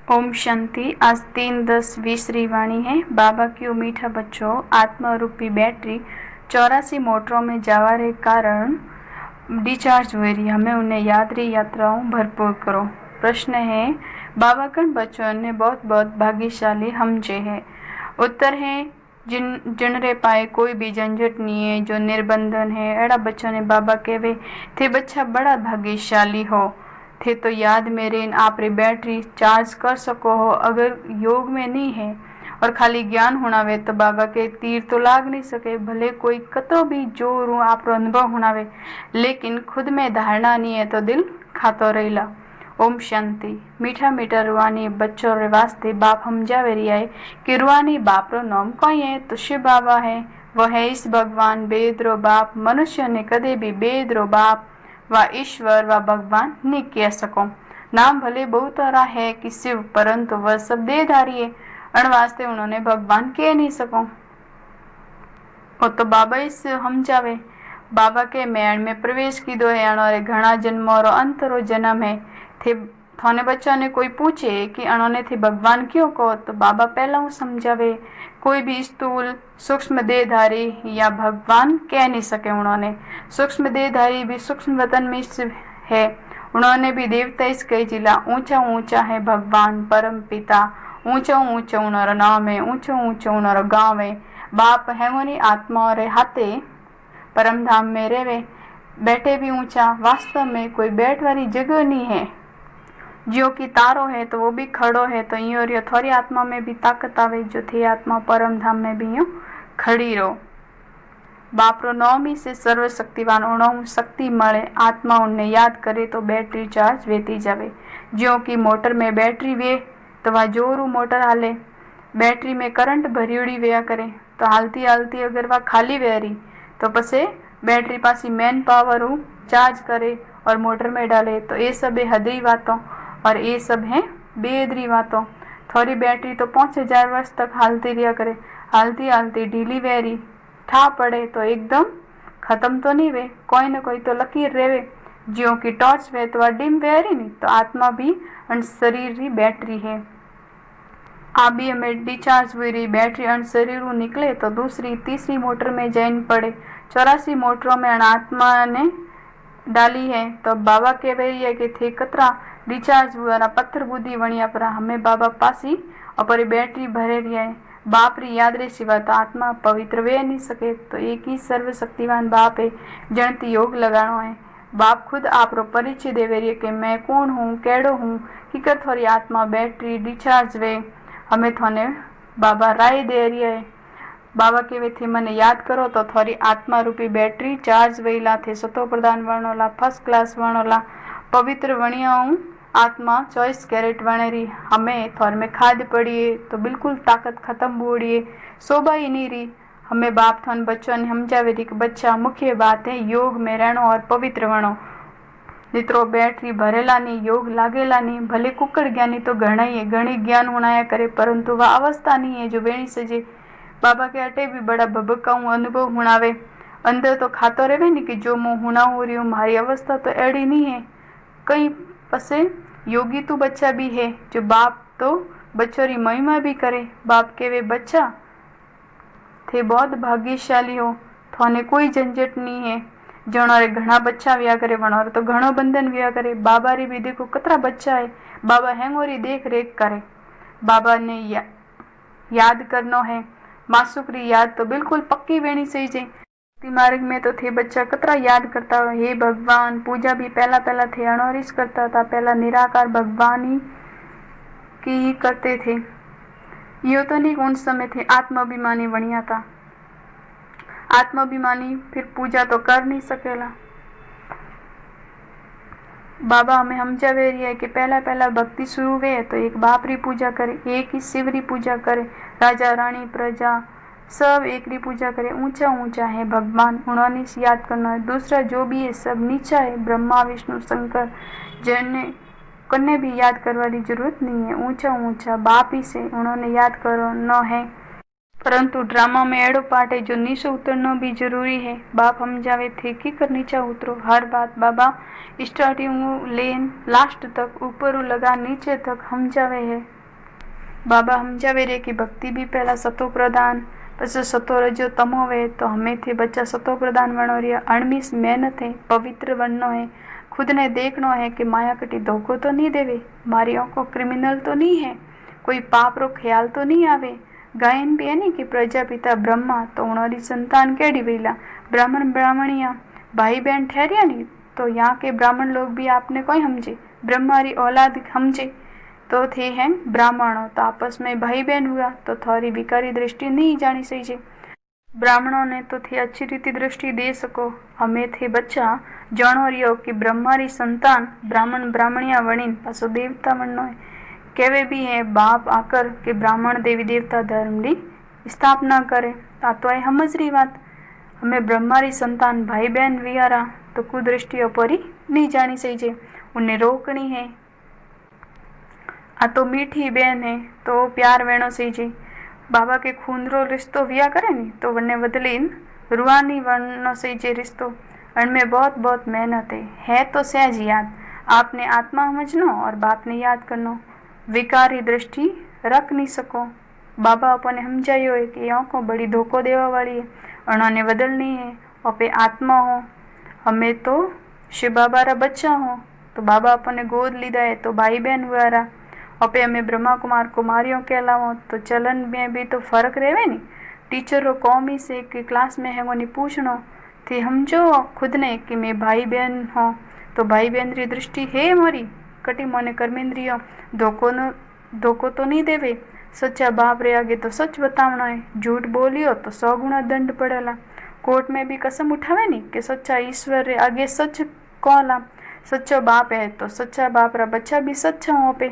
ओम शांति। आज 3/10/20 वाणी है। बाबा क्यों मीठा बच्चों, आत्मा रूपी बैटरी 84 मोटरों में जावा रे कारण डिस्चार्ज हुई रही, हमें उन्हें याद रही यात्राओं भरपूर करो। प्रश्न है, बाबा कन बच्चों ने बहुत बहुत भाग्यशाली हम जे है। उत्तर है, जिन रे पाए कोई भी झंझट नहीं है, जो निर्बंधन है, एड़ा बच्चों ने बाबा कहवे थे बच्चा बड़ा भाग्यशाली हो थे तो याद में रेन आप रे बैटरी चार्ज कर सको हो। अगर योग में नहीं है और खाली ज्ञान होनावे तो बाबा के तीर तो लाग नहीं सके, भले कोई कतो भी जोर आप अनुभव होनावे, लेकिन खुद में धारणा नहीं है तो दिल खातो रहेला। ओम शांति। मीठा मीठा रुआनी बच्चों रे वास्ते बाप समझावे रही है कि रुआनी बाप रो नाम कोई है तो शिव बाबा है। वह है इस भगवान बेद रो बाप। मनुष्य ने कदे भी बेद रो बाप व ईश्वर व भगवान नहीं कह सको। नाम भले बहुत सारा है कि शिव, परंतु वह सब देहधारी है, अण वास्ते उन्होंने भगवान कह नहीं सको। वो तो बाबा इस समझावे। बाबा के मैण में प्रवेश कीधो है, अणोरे घना जन्मों रो अंतरो जन्म है। थे थाने बच्चा ने कोई पूछे कि अणोने थे भगवान क्यों कहो, तो बाबा पहला हूँ समझावे कोई भी स्थूल सूक्ष्म देहधारी या भगवान कह नहीं सके। उन्होंने सूक्ष्म देहधारी भी सूक्ष्म वतन में है, उन्होंने भी देवता इस कई जिला ऊंचा ऊंचा है भगवान परम पिता, ऊंचा ऊंचा उनरो नाम है, ऊंचा ऊंचा उनरो गांव है। बाप है उन्हीं आत्मा रे हाथे परम धाम में रेवे, बैठे भी ऊंचा, वास्तव में कोई बैठ वाली जगह नहीं है। जो कि तारो है तो वो भी खड़ो है, तो यूं और थोड़ी आत्मा में भी ताकत आवे, जो थी आत्मा परम धाम में भी यूं खड़ी रहो। बाप रो नौमी से सर्वशक्तिवान उन्हों शक्ति मळे, आत्मा उन्हें याद करे तो बैटरी चार्ज वेती जावे। ज्यो कि मोटर में बैटरी वे तो वह जोरू मोटर हाले, बैटरी में करंट भरियोड़ी वेया करे, तो हालती हालती अगर वह खाली वे रही तो पसे battery Pasi main power charge करे और मोटर में डाले। तो ये सब है हदरी बातों और ये सब है बेदरी बातों। थोड़ी बैटरी तो 5000 वर्ष तक हालती रिया करे, हालती हालती ढीली वेरी ठा पड़े तो एकदम खत्म तो नहीं वे, कोई न कोई तो लकीर रेवे। ज्यो की टॉर्च वे तो डिम वेरी नहीं, तो आत्मा भी शरीर री बैटरी है। अभी हमें डिस्चार्ज हुई रही बैटरी अण शरीर निकले तो दूसरी तीसरी मोटर में जैन पड़े। 84 मोटरों में आत्मा ने डाली है। तो बाबा कह रही है कि थे कतरा डिस्चार्ज हुआ पत्थर बुद्धि वणिया पर हमें बाबा पासी और बैटरी भरे रही है। बाप री याद रे सिवा तो आत्मा पवित्र वे नहीं सके। तो एक ही सर्वशक्तिवान बाप है, जणती योग लगानो है। बाप खुद आप रो परिचय देवे रही है कि मैं कौन हूँ, केड़ो हूँ, किकर थोड़ी आत्मा बैटरी डिस्चार्ज वे, हमें थोने बाबा राय दे रही है। बाबा के थे मने याद करो तो थोड़ी आत्मा रूपी बैटरी चार्ज वेला थे। सतो प्रधान वर्णोला, फर्स्ट क्लास वर्णोला, पवित्र वणियाऊं आत्मा 24 कैरेट वणेरी। हमें थोर में खाद पड़िए तो बिल्कुल ताकत खत्म बोड़िए, शोभा ही नहीं रही। हमें बाप थन बच्चों ने समझावे रही कि बच्चा मुख्य बात है योग में रहनो और पवित्र वणो। जितरो बैटरी भरेला नहीं, योग लागेला नहीं। भले कुकड़ ज्ञानी तो घना ही है, घनी ज्ञान होनाया करे, परंतु वह अवस्था नहीं है जो वेणी सजे। बाबा के अटे भी बड़ा भबकाऊ अनुभव हुणावे, अंदर तो खातो रहे नहीं कि जो मुँह हुना हो रही हूँ, हमारी अवस्था तो एड़ी नहीं है। कई पसे योगी तो बच्चा भी है, जो बाप तो बच्चों री महिमा भी करे। बाप के वे बच्चा थे बहुत भाग्यशाली हो, थोने कोई झंझट नहीं है। जणोरे घना बच्चा व्या करे, वणोरे तो घणो बंधन व्या करे। बाबा री भी देखो कतरा बच्चा है, बाबा हैंगोरी देख रेख करे। बाबा ने याद करनो है, मासूक री याद तो बिल्कुल पक्की वेणी सही जे। मार्ग में तो थे बच्चा कतरा याद करता हो, हे भगवान। पूजा भी पहला थे अणोरिस करता था, पहला निराकार भगवान ही की करते थे। यो तो नहीं उन समय थे आत्माभिमानी वणिया था। आत्माभिमानी फिर पूजा तो कर नहीं सकेला। बाबा हमें समझावे रही है कि पहला भक्ति शुरू हुए तो एक बाप री पूजा करे, एक ही शिव री पूजा करे, राजा रानी प्रजा सब एक री पूजा करे। ऊंचा ऊंचा है भगवान, उन्होंने याद करना है। दूसरा जो भी है सब नीचा है, ब्रह्मा विष्णु शंकर, जिन्हें कन्ने भी याद करने की जरूरत नहीं है। ऊंचा ऊंचा बाप ही से उन्होंने याद करो न है। परंतु ड्रामा में एड़ो पार्ट है जो नीचे उतरना भी जरूरी है। बाप समझावे थे कि कर नीचा उतरो, हर बात बाबा स्टार्टिंग लेन लास्ट तक ऊपर लगा नीचे तक समझावे है। बाबा समझावे रे कि भक्ति भी पहला सतो प्रधान पछ सतो रजो तमो वे, तो हमें थे बच्चा सतो प्रधान बनो रिया। अणमीस मेहनत है, पवित्र बननो है, खुद ने देखनो है कि माया कटी धोखो तो नहीं देवे, मारी आंखों क्रिमिनल तो नहीं है, कोई पाप रो ख्याल तो नहीं आवे। गायन भी है नहीं कि प्रजापिता ब्रह्मा तो उनरी संतान केड़ी वेला ब्राह्मण ब्राह्मणिया भाई बहन ठहरिया नहीं, तो यहाँ के ब्राह्मण लोग भी आपने कोई समझे, ब्रह्मारी औलाद समझे तो थे हैं ब्राह्मणों, तो आपस में भाई बहन हुआ तो थोड़ी विकारी दृष्टि नहीं जानी सही। ब्राह्मणों ने तो थे अच्छी रीति दृष्टि दे सको, हमें थे बच्चा जानो रियो कि ब्रह्मारी संतान ब्राह्मण ब्राह्मणिया वणीन पासो देवता बननो है। कहवे भी है बाप आकर के ब्राह्मण देवी देवता धर्म की स्थापना करे, तो है समझ बात। हमें ब्रह्मारी संतान भाई बहन वियारा तो कुदृष्टियों पर ही नहीं जानी सही, उन्हें रोकनी है। आ तो मीठी बहन है तो प्यार वेणो सही। बाबा के खून रो रिश्तो विया करे नी तो वने बदलीन रुआनी वनो सही रिश्तो, उनमें बहुत बहुत मेहनत है तो सहज याद। आपने आत्मा समझनो और बाप ने याद करनो, विकारी दृष्टि रख नहीं सको। बाबा अपने समझायो है कि आंखों बड़ी धोखो देवा वाली है, उन्होंने बदलनी है। अपे आत्मा हो, हमें तो शिव बाबा रा बच्चा हो, तो बाबा अपने गोद लीधा है तो भाई बहन हुआ रहा। अपे हमें ब्रह्मा कुमार कुमारियों के अलावा तो चलन में भी तो फर्क रहे नी। टीचर रो कौमी से कि क्लास में है वो नहीं पूछनो थी समझो खुद ने कि मैं भाई बहन हो, तो भाई बहन री दृष्टि है मोरी कटी मोने कर्मेंद्रियों धोखो तो नहीं देवे। सच्चा बाप रे आगे तो सच बतावना है, झूठ बोलियो तो 100 गुना दंड पड़ेला। कोर्ट में भी कसम उठावे नहीं कि सच्चा ईश्वर रे आगे सच कहला। सच्चो बाप है तो सच्चा बाप रा बच्चा भी सच्चा हो पे,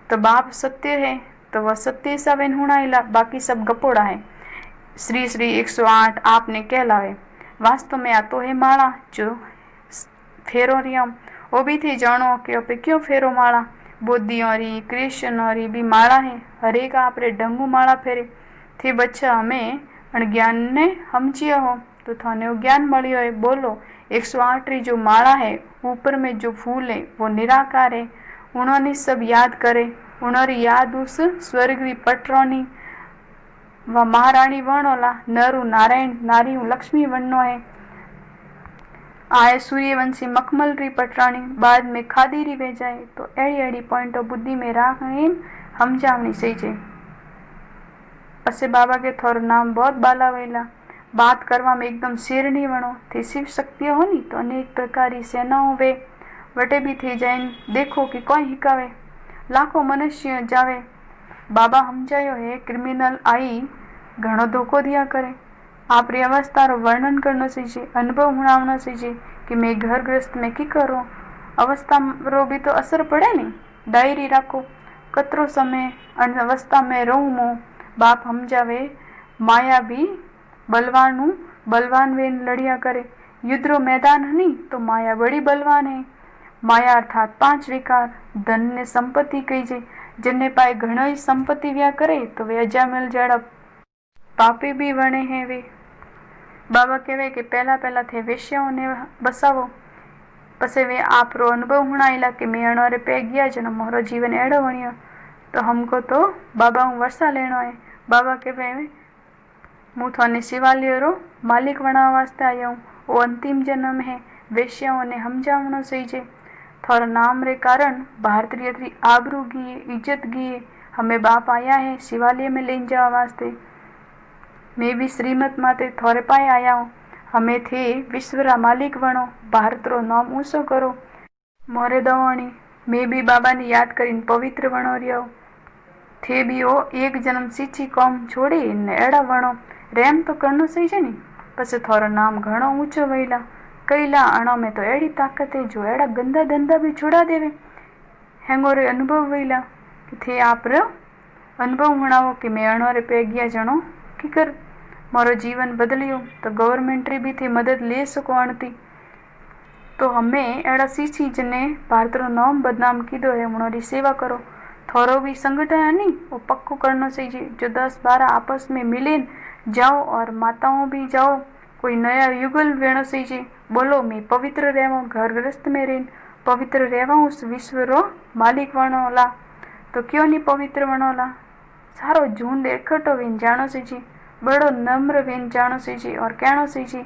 तो बाप सत्य है तो वह सत्य सा वेन हुणाइला, बाकी सब गपोड़ा है। श्री श्री 108 आपने कहलावे। वास्तव में आतो है माला जो फेरो रिया, वो भी थी जानो कि अपे क्यों फेरो माला। बुद्धियों री कृष्णों री भी माला है, हरेक आपरे डंगू माला फेरे थे। बच्चा हमें अज्ञान ने समझिया हो तो थाने ज्ञान मलियो है। बोलो 108 री जो माला है ऊपर में जो फूल है वो निराकार है, उन्होंने सब याद करे। उन्होंने याद उस स्वर्ग री पटरोनी व महारानी वर्णोला नरु नारायण नारी लक्ष्मी वर्णो है। आए सूर्यवंशी मखमल री पटरानी बाद में खादी री वे जाए, तो एड़ी एड़ी पॉइंटो बुद्धि में राख समझावनी सही है। पसे बाबा के थोर नाम बहुत बाला वेला, बात करवा में एकदम शेर नहीं बनो थे। शिव शक्तियां होनी तो अनेक प्रकार की सेनाओं वे वटे भी थी जाए। देखो कि कोई हिकावे लाखों मनुष्य जावे। बाबा समझायो है क्रिमिनल आई घणो धोखो दिया करे। आप री अवस्था रो वर्णन करनो सीजे, अनुभव हुणावनो सीजे कि मैं घर ग्रस्त में की करो। अवस्था रो भी तो असर पड़े नहीं। डायरी राखो कतरो समय अवस्था में रहूं मो। बाप समझावे माया भी बलवान वेन लड़िया करे। युद्ध रो मैदान नहीं तो माया बड़ी बलवान है। माया अर्थात 5 विकार धन ने संपत्ति कही जे, जिन्हें पाए घणो ही संपत्ति व्या करे तो वे अजामिल जड़ा पापी भी वणे हैं वे। बाबा कहवे कि पहला थे वेश्याओं ने बसावो, पसे वे आप रो अनुभव हुणाइला कि मैं अणोरे पे गया जन मोरो जीवन एड़ो वणियो, तो हमको तो बाबा हूँ वर्षा लेनो है। बाबा कहवे मु थाने शिवालय रो मालिक वणा वास्ते आया हूँ, वो अंतिम जन्म है। वेश्याओं ने समझावनो सही जे थोड़ा नाम रे कारण भारतीय री आबरू गी इज्जत गी। हमें बाप आया है शिवालय में ले जावा वास्ते। मैं भी श्रीमत माते थोड़े पाए आया हूँ। हमें थे विश्वरा मालिक बनो, भारत रो नाम ऊंचो करो। मोरे दवाणी मैं भी बाबा ने याद करीन पवित्र बनो रियो। थे भी वो एक जन्म सीची कौम छोड़ी ने एड़ा बनो। रेम तो करनो सही है नी, पछे थोड़ा नाम घणो ऊंचो वहीला। कईला अणो में तो एड़ी ताकत है जो एड़ा गंदा धंधा भी छुड़ा देवे। हेंगोरे अनुभव वहीला कि थे आप रो अनुभव हुणावो कि मैं अणो रे पे गया जनो की कर मारो जीवन बदलियो, तो गवर्नमेंट री भी थी मदद ले सको अणती। तो हमें एड़ा सीची जने भारत रो नाम बदनाम कीधो है उन्होंने सेवा करो। थोड़ो भी संगठन है नहीं वो पक्को करना चाहिए। जो 10-12 आपस में मिले जाओ और माताओं भी जाओ, कोई नया युगल वेणो चाहिए। बोलो मैं पवित्र रहवा, घर गृहस्थ में रह पवित्र रहवा, उस विश्व रो मालिक बनोला, तो क्यों नहीं पवित्र बनोला। सारो झुंड इकट्ठो वेन जानो चाहिए, बड़ो नम्र वेन जानो चाहिए और कहना चाहिए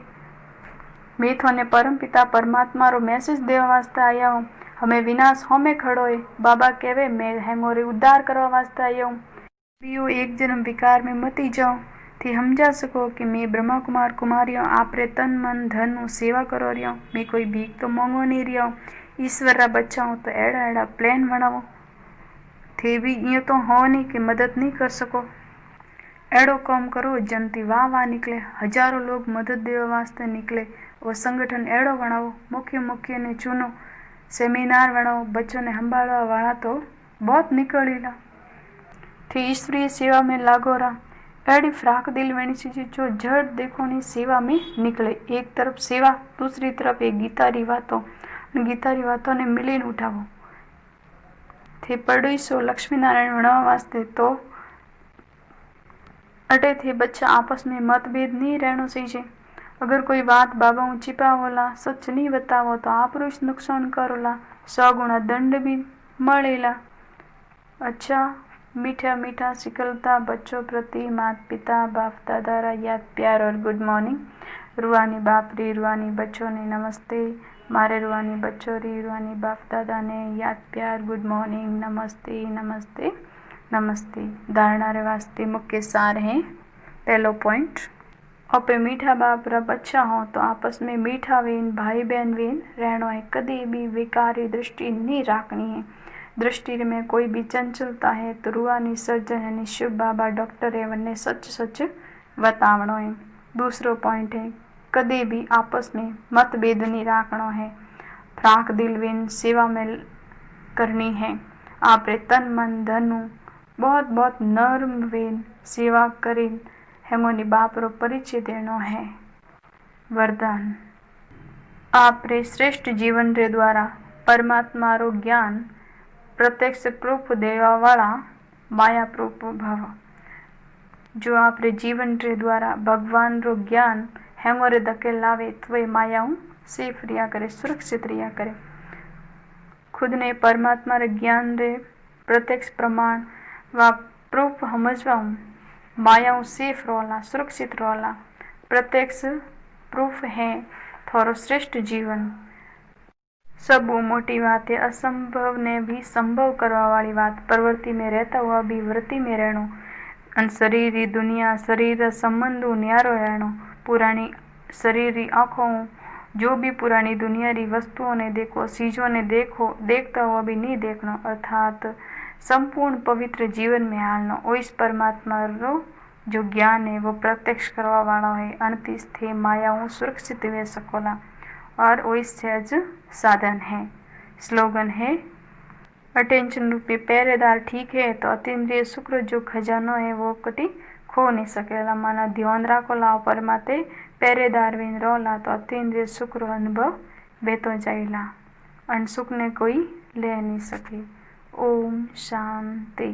मैं थोने परम पिता परमात्मा रो मैसेज देवा वास्ते आया हूँ। हमें विनाश होमे खड़ो है, बाबा कहवे मैं हेमोरे उद्धार करवा वास्ते आया हूँ। बीओ एक जन्म विकार में मती जाओ थी समझा सको कि मैं ब्रह्मा कुमार कुमारियों आपरे तन मन धन सेवा करो रही हूँ। मैं कोई भीख तो मांगो नहीं रही हूँ। ईश्वर रा बच्चा हूँ तो एड़ा एड़ा प्लान बनावो थे भी ये तो हो नहीं कि मदद नहीं कर सको। एड़ो काम करो जनती वाह वाह निकले, हजारों लोग मदद देवा वास्ते निकले। वो संगठन एड़ो बनाओ, मुख्य ने चुनो, सेमिनार बनाओ, बच्चों ने संभालवा वाला तो बहुत निकलीला थी ईश्वरीय सेवा में लागो रहा। एड़ी फ्राक दिल वेणी चीज जो झट देखो नी सेवा में निकले। एक तरफ सेवा, दूसरी तरफ एक गीतारी वातों ने मिलीने उठावो थे पड़ी सो लक्ष्मी नारायण बनावा वास्ते। तो अटे थे बच्चा आपस में मतभेद नहीं रहना चाहिए। अगर कोई बात बाबा छिपावोला, सच नहीं बतावो तो आप नुकसान करोला, 100 गुणा दंड भी मळेला। अच्छा मीठा मीठा सिकलता बच्चों प्रति माता पिता बाप दादा रा याद प्यार और गुड मॉर्निंग। रुआनी बाप री रुआनी बच्चों ने नमस्ते, मारे रुआनी बच्चों री रुआनी बाप दादा ने याद प्यार गुड मॉर्निंग नमस्ते नमस्ते नमस्ते। धारणा रे वास्ते मुख्य सार है। पहलो पॉइंट, अपे मीठा बाप रा बच्चा हो तो आपस में मीठा वेन भाई बहन वेन रहना है। कभी भी विकारी दृष्टि नहीं रखनी है। दृष्टि में कोई भी चंचलता है तो रुआनी सर्जन यानी शुभ बाबा डॉक्टर है वन्ने सच सच बतावनो है। दूसरो पॉइंट है, कदे भी आपस में मतभेद नहीं रखना है। फ्राक दिल वेन सेवा में करनी है। आपरे तन मन धनु बहुत बहुत नर्म वेन सेवा करीन हेमोनी बाप रो परिचय देनो है। वरदान, आपरे श्रेष्ठ जीवन रे द्वारा परमात्मा रो ज्ञान प्रत्यक्ष प्रूफ देवा वाला माया प्रूफ भव। जो आपरे जीवन रे द्वारा भगवान रो ज्ञान हेमोरे धके लावे तो मायाऊ सेफ रिया करे, सुरक्षित रिया करे। खुद ने परमात्मा रे ज्ञान रे प्रत्यक्ष प्रमाण व प्रूफ समझवा मायाऊ सेफ रोला, सुरक्षित रोला। प्रत्यक्ष प्रूफ है थोरो श्रेष्ठ जीवन। सब मोटी बात है, असंभव ने भी संभव करवा वाली बात। प्रवृत्ति में रहता हुआ भी वृत्ति में रहनो, अन शरीरी दुनिया शरीर संबंधों न्यारो रहनो। पुरानी शरीरी आँखों जो भी पुरानी दुनिया री वस्तुओं ने देखो, चीजों ने देखो, देखता हुआ भी नहीं देखना, अर्थात संपूर्ण पवित्र जीवन में हालनो। इस परमात्मा रो जो ज्ञान है वो प्रत्यक्ष करवा वाला है। अणतीस थे मायाओं सुरक्षित वे सकोला और वही सहज साधन है। स्लोगन है, अटेंशन रूपी पहरेदार ठीक है तो अतीन्द्रिय शुक्र जो खजानो है वो कटी खो नहीं सकेला। माना ध्यान राखो लाओ परमाते पहरेदार विन रोला तो अतीन्द्रिय शुक्र अनुभव बेतो जाइला, अन सुख ने कोई ले नहीं सके। ओम शांति।